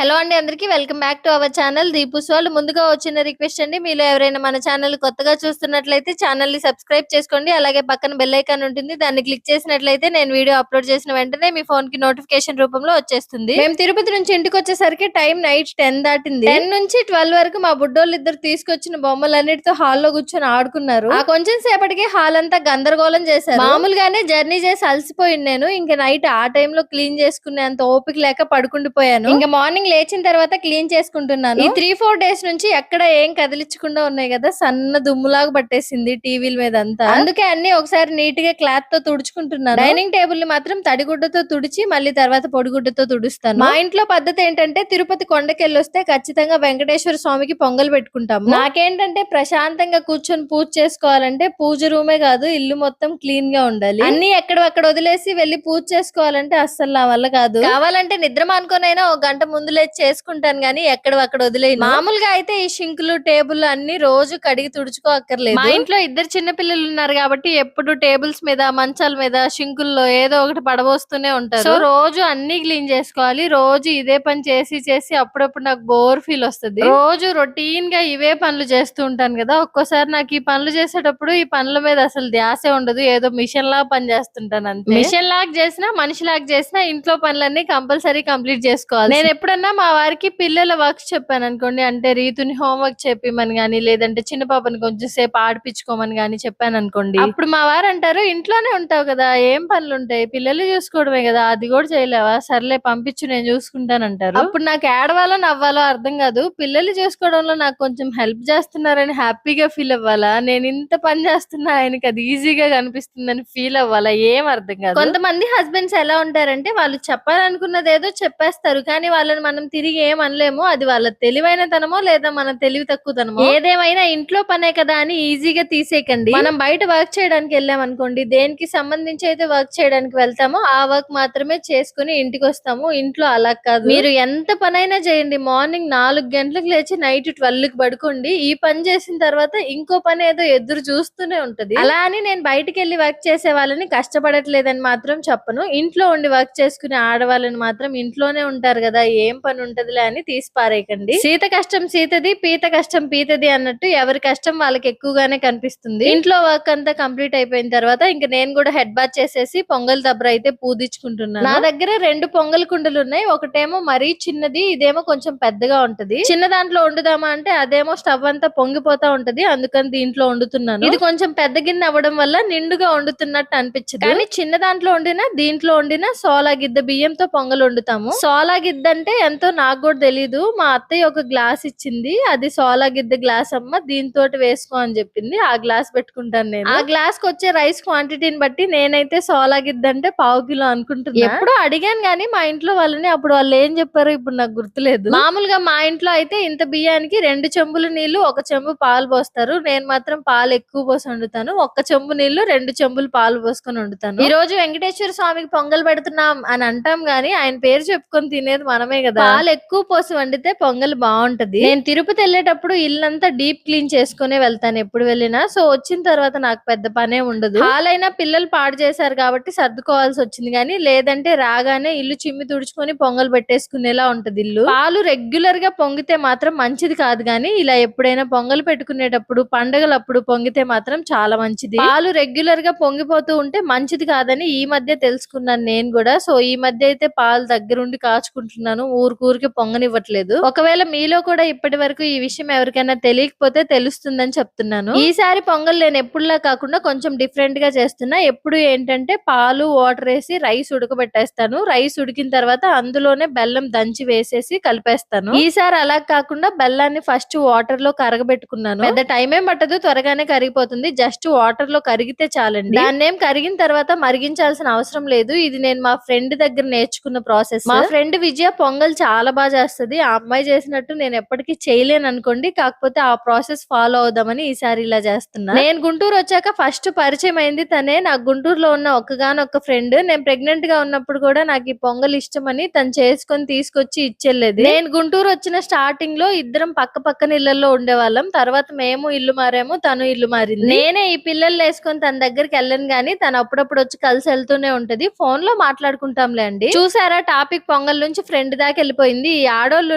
Hello అండి అందరికి welcome back to our channel Deepu's world. ముందుగా వచ్చిన రిక్వెస్ట్ అండి, మీలో ఎవరైనా మన ఛానల్ కొత్తగా చూస్తున్నట్లయితే ఛానల్ ని సబ్స్క్రైబ్ చేసుకోండి. అలాగే పక్కన బెల్ ఐకాన్ ఉంటుంది, దాన్ని క్లిక్ చేసినట్లయితే నేను వీడియో అప్లోడ్ చేసిన వెంటనే మీ ఫోన్ కి నోటిఫికేషన్ రూపంలో వచ్చేస్తుంది. మేము తిరుపతి నుంచి ఇంటికి వచ్చేసరికి టైం నైట్ 10 దాటింది. 10 నుంచి 12 వరకు మా బుడ్డోళ్ళు ఇద్దరు తీసుకొచ్చిన బొమ్మలన్నిటితో హాల్లో కూర్చొని ఆడుకున్నారు. ఆ కొంచెం సేపటికి హాల్ అంతా గందరగోళం చేశారు. మామూలుగానే జర్నీ చేసి అలసిపోయింది నేను. ఇంకా నైట్ ఆ టైం లో క్లీన్ చేసుకునేంత ఓపిక లేక పడుకుండిపోయాను. ఇంకా మార్నింగ్ లేచిన తర్వాత క్లీన్ చేసుకుంటున్నాను. ఈ 3-4 డేస్ నుంచి ఎక్కడ ఏం కదిలించకుండా ఉన్నాయి కదా, సన్న దుమ్ములాగా పట్టేసింది టీవీల మీద అంతా. అందుకే అన్ని ఒకసారి నీట్ గా క్లాత్ తో తుడుచుకుంటున్నాను. డైనింగ్ టేబుల్ ని మాత్రం తడిగుడ్డతో తుడిచి మళ్ళీ తర్వాత పొడిగుడ్డతో తుడుస్తాను. మా ఇంట్లో పద్ధతి ఏంటంటే తిరుపతి కొండకెళ్ళొస్తే ఖచ్చితంగా వెంకటేశ్వర స్వామికి పొంగల్ పెట్టుకుంటాము. నాకేంటంటే ప్రశాంతంగా కూర్చొని పూజ చేసుకోవాలంటే పూజ రూమే కాదు, ఇల్లు మొత్తం క్లీన్ గా ఉండాలి. అన్ని ఎక్కడక్కడ వదిలేసి వెళ్లి పూజ చేసుకోవాలంటే అస్సలు నా వల్ల కాదు. కావాలంటే నిద్ర మానుకోనైనా ఒక గంట ముందు లేచి చేసుకుంటాను గానీ అక్కడ వదిలేను. మామూలుగా అయితే ఈ షింకులు టేబుల్ అన్ని రోజు కడిగి తుడుచుకోక్కర్లేదు. మా ఇంట్లో ఇద్దరు చిన్న పిల్లలు ఉన్నారు కాబట్టి ఎప్పుడు టేబుల్స్ మీద మంచాల మీద షింకుల్లో ఏదో ఒకటి పడబోస్తూనే ఉంటారు. సో రోజు అన్ని క్లీన్ చేసుకోవాలి. రోజు ఇదే పని చేసి చేసి అప్పుడప్పుడు నాకు బోర్ ఫీల్ వస్తుంది. రోజు రొటీన్ గా ఇవే పనులు చేస్తూ ఉంటాను కదా, ఒక్కోసారి నాకు ఈ పనులు చేసేటప్పుడు ఈ పనుల మీద అసలు ధ్యాసే ఉండదు. ఏదో మిషన్ లాగా పని చేస్తుంటాను అంతే. మిషన్ లాగా చేసినా మనిషి లాగా చేసినా ఇంట్లో పనులన్నీ కంపల్సరీ కంప్లీట్ చేసుకోవాలి. నేను ఎప్పుడన్నా మా వారికి పిల్లల వర్క్స్ చెప్పాను అనుకోండి, అంటే రీతుని హోంవర్క్ చెప్పిమని గానీ లేదంటే చిన్న పాపని కొంచెం సేపు ఆడిపించుకోమని గానీ చెప్పాను అనుకోండి, అప్పుడు మా వారు అంటారు, ఇంట్లోనే ఉంటావు కదా ఏం పనులు ఉంటాయి, పిల్లలు చూసుకోవడమే కదా, అది కూడా చేయలేవా, సర్లే పంపించు నేను చూసుకుంటానంటారు. అప్పుడు నాకు ఏడవాలో నవ్వాలో అర్థం కాదు. పిల్లలు చూసుకోవడంలో నాకు కొంచెం హెల్ప్ చేస్తున్నారని హ్యాపీగా ఫీల్ అవ్వాలా, నేను ఇంత పని చేస్తున్నా ఆయనకి అది ఈజీగా కనిపిస్తుందని ఫీల్ అవ్వాలా, ఏం అర్థం కాదు. కొంతమంది హస్బెండ్స్ ఎలా ఉంటారంటే వాళ్ళు చెప్పాలనుకున్నది ఏదో చెప్పేస్తారు, కానీ వాళ్ళని మనం తిరిగి ఏం అనలేము. అది వాళ్ళ తెలివైన తనమో లేదా మన తెలివి తక్కువతనమో. ఏదేమైనా ఇంట్లో పనే కదా అని ఈజీగా తీసేయకండి. మనం బయట వర్క్ చేయడానికి వెళ్ళాం అనుకోండి, దేనికి సంబంధించి అయితే వర్క్ చేయడానికి వెళ్తామో ఆ వర్క్ మాత్రమే చేసుకుని ఇంటికి వస్తాము. ఇంట్లో అలా కాదు. మీరు ఎంత పనైనా చేయండి, మార్నింగ్ 4 గంటలకు లేచి నైట్ 12కి పడుకోండి, ఈ పని చేసిన తర్వాత ఇంకో పని ఏదో ఎదురు చూస్తూనే ఉంటది. అలా అని నేను బయటికి వెళ్ళి వర్క్ చేసే వాళ్ళని కష్టపడట్లేదని మాత్రం చెప్పను. ఇంట్లో ఉండి వర్క్ చేసుకునే ఆడవాళ్ళని మాత్రం ఇంట్లోనే ఉంటారు కదా ఏం పని ఉంటదిలే అని తీసి పారేయకండి. సీత కష్టం సీతది, పీత కష్టం పీతది అన్నట్టు ఎవరి కష్టం వాళ్ళకి ఎక్కువగానే కనిపిస్తుంది. ఇంట్లో వర్క్ అంతా కంప్లీట్ అయిపోయిన తర్వాత ఇంకా నేను కూడా హెడ్ బాత్ చేసేసి పొంగల్ దబ్బర అయితే పూదించుకుంటున్నాను. నా దగ్గర 2 పొంగల్ కుండలు ఉన్నాయి. ఒకటేమో మరీ చిన్నది, ఇదేమో కొంచెం పెద్దగా ఉంటది. చిన్న దాంట్లో వండుదామా అంటే అదేమో స్టవ్ అంతా పొంగిపోతా ఉంటది, అందుకని దీంట్లో వండుతున్నాను. ఇది కొంచెం పెద్ద గిన్నె అవ్వడం వల్ల నిండుగా వండుతున్నట్టు అనిపించదు, కానీ చిన్న దాంట్లో వండినా దీంట్లో వండినా సోలా గిద్ద బియ్యంతో పొంగల్ వండుతాము. సోలా గిద్ద అంటే ఎంతో నాకు కూడా తెలీదు. మా అత్తయ్య ఒక గ్లాస్ ఇచ్చింది, అది సోలా గిద్ద గ్లాస్ అమ్మ, దీంతో వేసుకో అని చెప్పింది. ఆ గ్లాస్ పెట్టుకుంటాను నేను. ఆ గ్లాస్ కి వచ్చే రైస్ క్వాంటిటీని బట్టి నేనైతే సోలా గిద్ద అంటే 1/2 కిలో అనుకుంటున్నా. ఎప్పుడో అడిగాను గానీ మా ఇంట్లో వాళ్ళని, అప్పుడు వాళ్ళు ఏం చెప్పారో ఇప్పుడు నాకు గుర్తులేదు. మామూలుగా మా ఇంట్లో అయితే ఇంత బియ్యానికి 2 చెంబులు నీళ్లు 1 చెంబు పాలు పోస్తారు. నేను మాత్రం పాలు ఎక్కువ పోసి వండుతాను. 1 చెంబు నీళ్లు 2 చెంబులు పాలు పోసుకొని వండుతాను. ఈ రోజు వెంకటేశ్వర స్వామికి పొంగల్ పెడుతున్నాం అని అంటాం గానీ ఆయన పేరు చెప్పుకొని తినేది మనమే కదా. పాలు ఎక్కువ పోసి వండితే పొంగల్ బాగుంటది. నేను తిరుపతి వెళ్ళేటప్పుడు ఇల్లంతా డీప్ క్లీన్ చేసుకునే వెళ్తాను ఎప్పుడు వెళ్ళినా. సో వచ్చిన తర్వాత నాకు పెద్ద పనే ఉండదు. హాల్ అయినా పిల్లలు పాడు చేశారు కాబట్టి సర్దుకోవాల్సి వచ్చింది, కానీ లేదంటే రాగానే ఇల్లు చిమ్మి తుడుచుకొని పొంగల్ పెట్టేసుకునేలా ఉంటది ఇల్లు. పాలు రెగ్యులర్ గా పొంగితే మాత్రం మంచిది కాదు, కానీ ఇలా ఎప్పుడైనా పొంగల్ పెట్టుకునేటప్పుడు పండగలప్పుడు పొంగితే మాత్రం చాలా మంచిది. పాలు రెగ్యులర్ గా పొంగిపోతూ ఉంటే మంచిది కాదని ఈ మధ్య తెలుసుకున్నాను నేను కూడా. సో ఈ మధ్య అయితే పాలు దగ్గరుండి కాచుకుంటున్నాను, ఊరికి పొంగనివ్వట్లేదు. ఒకవేళ మీలో కూడా ఇప్పటి వరకు ఈ విషయం ఎవరికైనా తెలియకపోతే తెలుస్తుందని చెప్తున్నాను. ఈసారి పొంగల్ నేను ఎప్పుడులా కాకుండా కొంచెం డిఫరెంట్ గా చేస్తున్నా. ఎప్పుడు ఏంటంటే పాలు వాటర్ వేసి రైస్ ఉడకబెట్టేస్తాను. రైస్ ఉడికిన తర్వాత అందులోనే బెల్లం దంచి వేసేసి కలిపేస్తాను. ఈసారి అలా కాకుండా బెల్లాన్ని ఫస్ట్ వాటర్ లో కరగబెట్టుకున్నాను. పెద్ద టైం ఏం పట్టదు, త్వరగానే కరిగిపోతుంది. జస్ట్ వాటర్ లో కరిగితే చాలండి. దాన్నేం కరిగిన తర్వాత మరిగించాల్సిన అవసరం లేదు. ఇది నేను మా ఫ్రెండ్ దగ్గర నేర్చుకున్న ప్రాసెస్. మా ఫ్రెండ్ విజయ పొంగల్ చాలా బాగా చేస్తుంది. ఆ అమ్మాయి చేసినట్టు నేను ఎప్పటికీ చేయలేను అనుకోండి, కాకపోతే ఆ ప్రాసెస్ ఫాలో అవుదామని ఈసారి ఇలా చేస్తున్నా. నేను గుంటూరు వచ్చాక ఫస్ట్ పరిచయం అయింది తనే. నాకు గుంటూరులో ఉన్న ఒక్కగానొక్క ఫ్రెండ్. నేను ప్రెగ్నెంట్ గా ఉన్నప్పుడు కూడా నాకు ఈ పొంగల్ ఇష్టమని తను చేసుకొని తీసుకొచ్చి ఇచ్చెళ్ళేది. నేను గుంటూరు వచ్చిన స్టార్టింగ్ లో ఇద్దరం పక్క పక్కన ఇళ్లలో ఉండేవాళ్ళం. తర్వాత మేము ఇల్లు మారాము, తను ఇల్లు మారింది. నేనే ఈ పిల్లలు వేసుకొని తన దగ్గరికి వెళ్ళను గానీ తను అప్పుడప్పుడు వచ్చి కలిసి వెళ్తూనే ఉంటది. ఫోన్ లో మాట్లాడుకుంటాంలే అండి. చూసారా టాపిక్ పొంగల్ నుంచి ఫ్రెండ్ దాకా వెళ్ళిపోయింది. ఈ ఆడోళ్ళు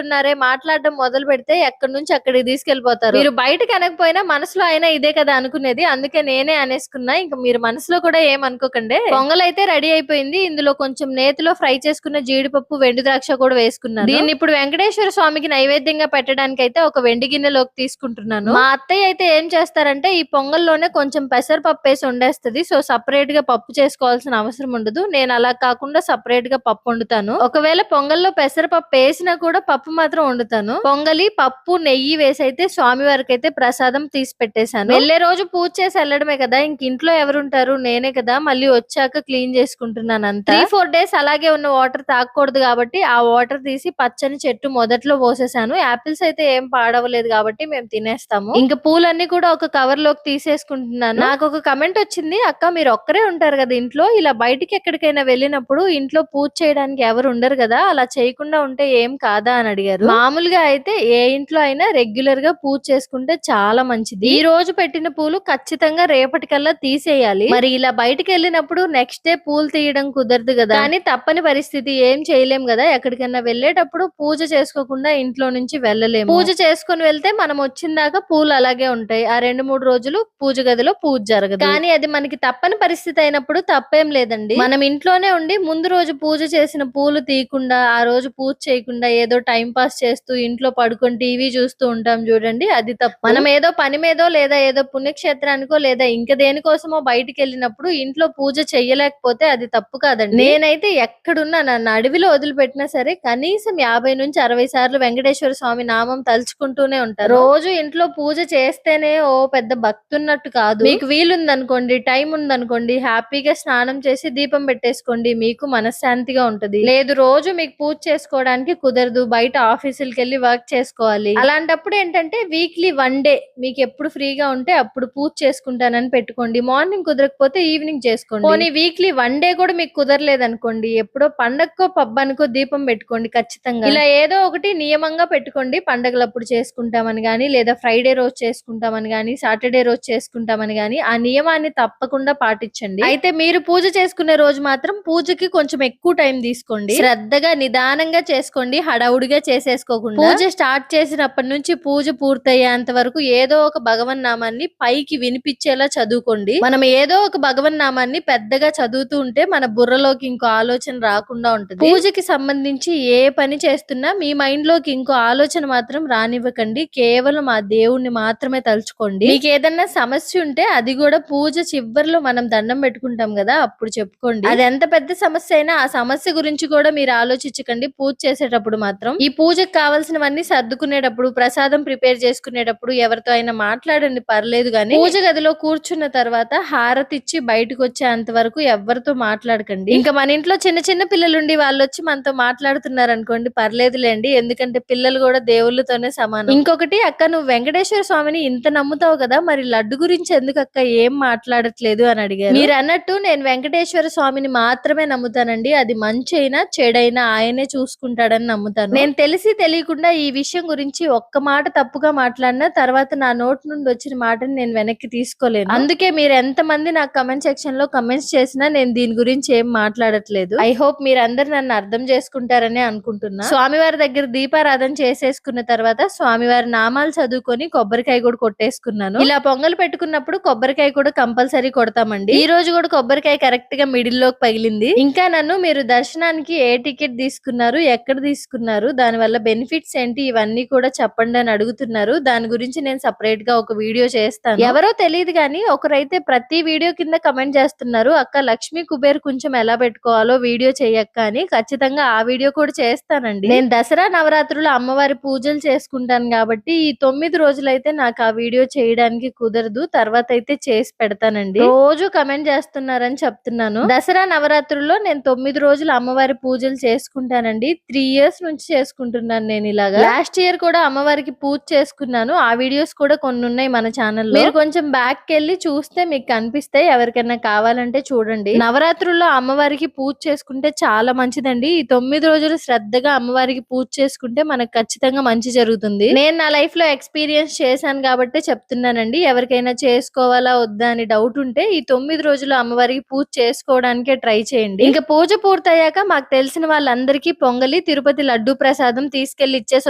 ఉన్నారే మాట్లాడడం మొదలు పెడితే ఎక్కడి నుంచి అక్కడికి తీసుకెళ్లిపోతారు. మీరు బయటకు అనకపోయినా మనసులో అయినా ఇదే కదా అనుకునేది. అందుకే నేనే అనేసుకున్నా. ఇంకా మీరు మనసులో కూడా ఏమనుకోకండి. పొంగల్ అయితే రెడీ అయిపోయింది. ఇందులో కొంచెం నేతిలో ఫ్రై చేసుకున్న జీడిపప్పు, వెండి ద్రాక్ష కూడా వేసుకున్నాను. దీన్ని ఇప్పుడు వెంకటేశ్వర స్వామికి నైవేద్యంగా పెట్టడానికి అయితే ఒక వెండి గిన్నెలోకి తీసుకుంటున్నాను. మా అత్తయ్య అయితే ఏం చేస్తారంటే ఈ పొంగల్లోనే కొంచెం పెసరపప్పు వేసి వండేస్తది. సో సపరేట్ గా పప్పు చేసుకోవాల్సిన అవసరం ఉండదు. నేను అలా కాకుండా సపరేట్ గా పప్పు వండుతాను. ఒకవేళ పొంగల్లో పెసరపప్పు వేసినా కూడా పప్పు మాత్రం వండుతాను. పొంగలి, పప్పు, నెయ్యి వేసి అయితే స్వామి వారికి అయితే ప్రసాదం తీసి పెట్టేశాను. వెళ్లే రోజు పూజ చేసి వెళ్ళడమే కదా, ఇంక ఇంట్లో ఎవరుంటారు, నేనే కదా. మళ్ళీ వచ్చాక క్లీన్ చేసుకుంటున్నాను అంతా. 3-4 డేస్ అలాగే ఉన్న వాటర్ తాగకూడదు కాబట్టి ఆ వాటర్ తీసి పచ్చని చెట్టు మొదట్లో పోసేసాను. యాపిల్స్ అయితే ఏం పాడవలేదు కాబట్టి మేము తినేస్తాము. ఇంకా పూలన్నీ కూడా ఒక కవర్ లోకి తీసేసుకుంటున్నాను. నాకు ఒక కమెంట్ వచ్చింది, అక్క మీరు ఒక్కరే ఉంటారు కదా ఇంట్లో, ఇలా బయటికి ఎక్కడికైనా వెళ్ళినప్పుడు ఇంట్లో పూజ చేయడానికి ఎవరు ఉండరు కదా, అలా చేయకుండా ఉంటే ఏం కాదా అని అడిగారు. మామూలుగా అయితే ఏ ఇంట్లో అయినా రెగ్యులర్ గా పూజ చేసుకుంటే చాలా మంచిది. ఈ రోజు పెట్టిన పూలు ఖచ్చితంగా రేపటికల్లా తీసేయాలి. మరి ఇలా బయటికి వెళ్ళినప్పుడు నెక్స్ట్ డే పూలు తీయడం కుదరదు కదా, కానీ తప్పని పరిస్థితి, ఏం చేయలేం కదా. ఎక్కడికైనా వెళ్ళేటప్పుడు పూజ చేసుకోకుండా ఇంట్లో నుంచి వెళ్ళలేము. పూజ చేసుకుని వెళ్తే మనం వచ్చిందాకా పూలు అలాగే ఉంటాయి. ఆ 2-3 రోజులు పూజ గదిలో పూజ జరగదు. కానీ అది మనకి తప్పని పరిస్థితి అయినప్పుడు తప్పేం లేదండి. మనం ఇంట్లోనే ఉండి ముందు రోజు పూజ చేసిన పూలు తీయకుండా, ఆ రోజు పూజ చేయకుండా ఏదో టైం పాస్ చేస్తూ ఇంట్లో పడుకొని టీవీ చూస్తూ ఉంటాం చూడండి, అది తప్పు. మనం ఏదో పని మీదో లేదా ఏదో పుణ్యక్షేత్రానికో లేదా ఇంక దేనికోసమో బయటికి వెళ్ళినప్పుడు ఇంట్లో పూజ చెయ్యలేకపోతే అది తప్పు కాదండి. నేనైతే ఎక్కడున్నా నన్ను అడవిలో వదిలిపెట్టినా సరే కనీసం 50-60 సార్లు వెంకటేశ్వర స్వామి నామం తలుచుకుంటూనే ఉంటాను. రోజు ఇంట్లో పూజ చేస్తేనే ఓ పెద్ద భక్తున్నట్టు కాదు. మీకు వీలుందనుకోండి, టైం ఉందనుకోండి, హ్యాపీగా స్నానం చేసి దీపం పెట్టేసుకోండి, మీకు మనశ్శాంతిగా ఉంటది. లేదు రోజు మీకు పూజ చేసుకోవడానికి కుదరదు, బయట ఆఫీసులకి వెళ్ళి వర్క్ చేసుకోవాలి, అలాంటప్పుడు ఏంటంటే వీక్లీ 1 డే మీకు ఎప్పుడు ఫ్రీగా ఉంటే అప్పుడు పూజ చేసుకుంటానని పెట్టుకోండి. మార్నింగ్ కుదరకపోతే ఈవినింగ్ చేసుకోండి. పోనీ వీక్లీ 1 డే కూడా మీకు కుదరలేదు అనుకోండి, ఎప్పుడో పండగకో పబ్బానికో దీపం పెట్టుకోండి ఖచ్చితంగా. ఇలా ఏదో ఒకటి నియమంగా పెట్టుకోండి. పండగలప్పుడు చేసుకుంటామని గానీ, లేదా ఫ్రైడే రోజు చేసుకుంటామని గానీ, సాటర్డే రోజు చేసుకుంటామని గానీ, ఆ నియమాన్ని తప్పకుండా పాటించండి. అయితే మీరు పూజ చేసుకునే రోజు మాత్రం పూజకి కొంచెం ఎక్కువ టైం తీసుకోండి. శ్రద్ధగా నిదానంగా చేసుకోండి, హడావుడిగా చేసేసుకోకుండా. పూజ స్టార్ట్ చేసినప్పటి నుంచి పూజ పూర్తయ్యేంత వరకు ఏదో ఒక భగవన్ నామాన్ని పైకి వినిపించేలా చదువుకోండి. మనం ఏదో ఒక భగవన్ నామాన్ని పెద్దగా చదువుతూ ఉంటే మన బుర్రలోకి ఇంకో ఆలోచన రాకుండా ఉంటుంది. పూజకి సంబంధించి ఏ పని చేస్తున్నా మీ మైండ్ లోకి ఇంకో ఆలోచన మాత్రం రానివ్వకండి. కేవలం ఆ దేవుణ్ణి మాత్రమే తలుచుకోండి. మీకు ఏదన్నా సమస్య ఉంటే అది కూడా పూజ చివర్లో మనం దండం పెట్టుకుంటాం కదా, అప్పుడు చెప్పుకోండి. అది ఎంత పెద్ద సమస్య అయినా ఆ సమస్య గురించి కూడా మీరు ఆలోచించకండి పూజ చేసేటప్పుడు మాత్రం. ఈ పూజకు కావాల్సినవన్నీ సర్దుకునేటప్పుడు, ప్రసాదం ప్రిపేర్ చేసుకునేటప్పుడు ఎవరితో అయినా మాట్లాడండి, పర్లేదు గానీ పూజ గదిలో కూర్చున్న తర్వాత హారతి ఇచ్చి బయటకు వచ్చేంత వరకు ఎవరితో మాట్లాడకండి. ఇంకా మన ఇంట్లో చిన్న చిన్న పిల్లలుండి వాళ్ళు వచ్చి మనతో మాట్లాడుతున్నారు అనుకోండి, పర్లేదులేండి, ఎందుకంటే పిల్లలు కూడా దేవుళ్ళతోనే సమానం. ఇంకొకటి, అక్క నువ్వు వెంకటేశ్వర స్వామిని ఇంత నమ్ముతావు కదా, మరి లడ్డు గురించి ఎందుకు అక్క ఏం మాట్లాడట్లేదు అని అడిగారు. మీరు అన్నట్టు నేను వెంకటేశ్వర స్వామిని మాత్రమే నమ్ముతానండి. అది మంచి అయినా చెడైనా ఆయనే చూసుకుంటాడని నమ్ముతాను. నేను తెలిసి తెలియకుండా ఈ విషయం గురించి ఒక్క మాట తప్పుగా మాట్లాడినా తర్వాత నా నోటి నుండి వచ్చిన మాటని నేను వెనక్కి తీసుకోలేను. అందుకే మీరు ఎంత మంది నాకు కమెంట్ సెక్షన్ లో కమెంట్స్ చేసినా నేను దీని గురించి ఏం మాట్లాడట్లేదు. ఐ హోప్ మీరందరు నన్ను అర్థం చేసుకుంటారని అనుకుంటున్నా. స్వామివారి దగ్గర దీపారాధన చేసేసుకున్న తర్వాత స్వామివారి నామాలు చదువుకొని కొబ్బరికాయ కూడా కొట్టేసుకున్నాను. ఇలా పొంగల్ పెట్టుకున్నప్పుడు కొబ్బరికాయ కూడా కంపల్సరీ కొడతామండి. ఈ రోజు కూడా కొబ్బరికాయ కరెక్ట్ గా మిడిల్ లోకి పగిలింది. ఇంకా నన్ను మీరు దర్శనానికి ఏ టికెట్ తీసుకున్నారు, ఎక్కడ తీసుకున్నారు, దాని వల్ల బెనిఫిట్స్ ఏంటి, ఇవన్నీ కూడా చెప్పండి అని అడుగుతున్నారు. దాని గురించి నేను సపరేట్ గా ఒక వీడియో చేస్తాను. ఎవరో తెలియదు కానీ ఒకరైతే ప్రతి వీడియో కింద కమెంట్ చేస్తున్నారు, అక్క లక్ష్మీ కుబేర్ కొంచెం ఎలా పెట్టుకోవాలో వీడియో చేయక్క అని. ఖచ్చితంగా ఆ వీడియో కూడా చేస్తానండి. నేను దసరా నవరాత్రులు అమ్మవారి పూజలు చేసుకుంటాను కాబట్టి ఈ 9 రోజులైతే నాకు ఆ వీడియో చేయడానికి కుదరదు. తర్వాత అయితే చేసి పెడతానండి. రోజు కమెంట్ చేస్తున్నారని చెప్తున్నాను. దసరా నవరాత్రుల్లో నేను 9 రోజులు అమ్మవారి పూజలు చేసుకుంటానండి. 3 ఇయర్స్ నుంచి చేసుకుంటున్నాను నేను ఇలాగా. లాస్ట్ ఇయర్ కూడా అమ్మవారికి పూజ చేసుకున్నాను. ఆ వీడియోస్ కూడా కొన్ని ఉన్నాయి మన ఛానల్లో. మీరు కొంచెం బ్యాక్ కెళ్ళి చూస్తే మీకు కనిపిస్తాయి. ఎవరికైనా కావాలంటే చూడండి. నవరాత్రుల్లో అమ్మవారికి పూజ చేసుకుంటే చాలా మంచిదండి. ఈ 9 రోజులు శ్రద్ధగా అమ్మవారికి పూజ చేసుకుంటే మనకు ఖచ్చితంగా మంచి జరుగుతుంది. నేను నా లైఫ్ లో ఎక్స్పీరియన్స్ చేశాను కాబట్టి చెప్తున్నానండి. ఎవరికైనా చేసుకోవాలా వద్దా అని డౌట్ ఉంటే ఈ 9 రోజులు అమ్మవారికి పూజ చేసుకోవడానికే ట్రై చేయండి. ఇంకా పూజ పూర్తయ్యాక మాకు తెలిసిన వాళ్ళందరికీ పొంగలి తిరుపతి లడ్డు ప్రసాదం తీసుకెళ్లి ఇచ్చేసి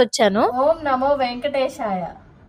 వచ్చాను. ఓం నమో వెంకటేశాయ.